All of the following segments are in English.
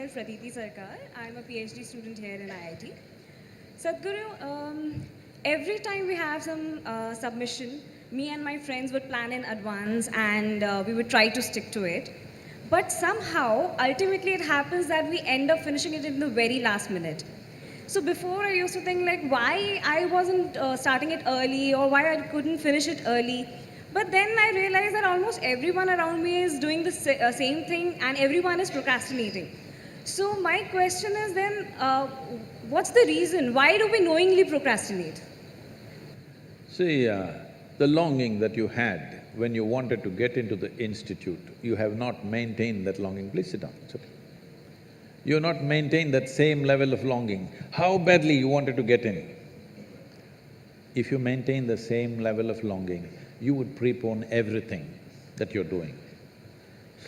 myself Pratiti Sarkar. I'm a PhD student here in IIT. Sadhguru, every time we have some submission, me and my friends would plan in advance and we would try to stick to it. But somehow, ultimately, it happens that we end up finishing it in the very last minute. So before I used to think like why I wasn't starting it early or why I couldn't finish it early. But then I realized that almost everyone around me is doing the same thing and everyone is procrastinating. So my question is then, what's the reason? Why do we knowingly procrastinate? See, the longing that you had when you wanted to get into the institute, you have not maintained that longing. Please sit down, it's okay. You have not maintained that same level of longing. How badly you wanted to get in. If you maintain the same level of longing, you would prepone everything that you're doing.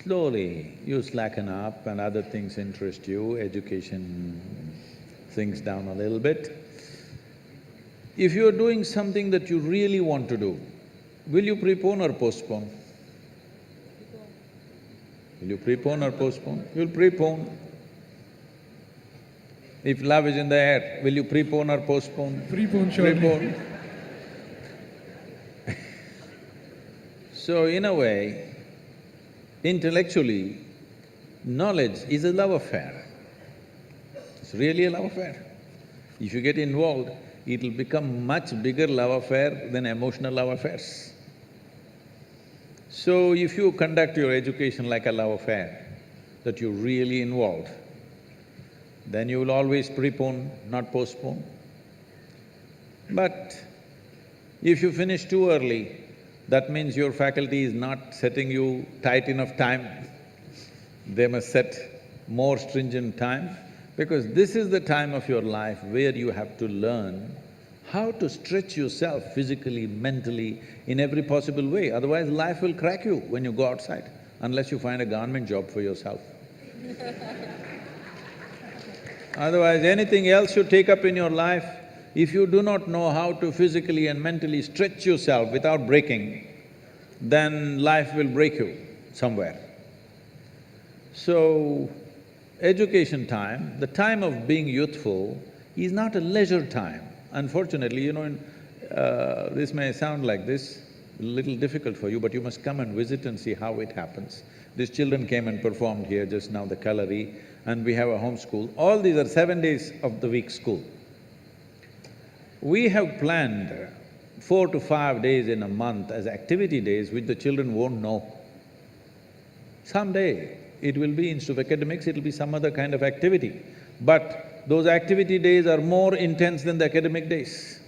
Slowly, you slacken up and other things interest you, education sinks down a little bit. If you're doing something that you really want to do, will you prepone or postpone? Will you prepone or postpone? You'll prepone. If love is in the air, will you prepone or postpone? Prepone, surely. Prepone. So in a way, intellectually, knowledge is a love affair. It's really a love affair. If you get involved, it'll become much bigger love affair than emotional love affairs. So if you conduct your education like a love affair, that you're really involved, then you will always prepone, not postpone. But if you finish too early, that means your faculty is not setting you tight enough time. They must set more stringent time, because this is the time of your life where you have to learn how to stretch yourself physically, mentally, in every possible way. Otherwise, life will crack you when you go outside, unless you find a government job for yourself. Otherwise, anything else you take up in your life, if you do not know how to physically and mentally stretch yourself without breaking, then life will break you somewhere. So, education time, the time of being youthful is not a leisure time. Unfortunately, you know, this may sound like this, a little difficult for you, but you must come and visit and see how it happens. These children came and performed here just now, the Kalari, and we have a home school. All these are 7 days of the week school. We have planned 4 to 5 days in a month as activity days which the children won't know. Someday, it will be instead of academics, it'll be some other kind of activity. But those activity days are more intense than the academic days.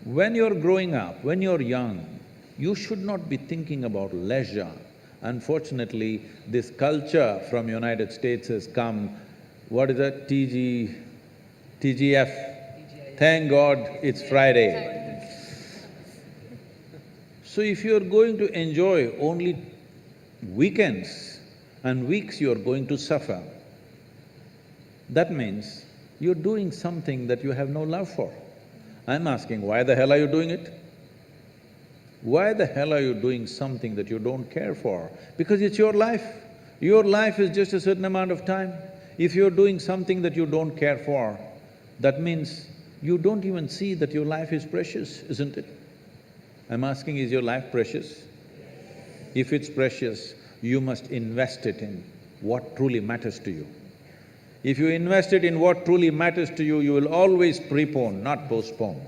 When you're growing up, when you're young, you should not be thinking about leisure. Unfortunately, this culture from United States has come, what is that, TGF? Thank God it's Friday. So if you're going to enjoy only weekends and weeks, you're going to suffer. That means you're doing something that you have no love for. I'm asking, why the hell are you doing it? Why the hell are you doing something that you don't care for? Because it's your life. Your life is just a certain amount of time. If you're doing something that you don't care for, that means you don't even see that your life is precious, isn't it? I'm asking, is your life precious? If it's precious, you must invest it in what truly matters to you. If you invest it in what truly matters to you, you will always prepone, not postpone.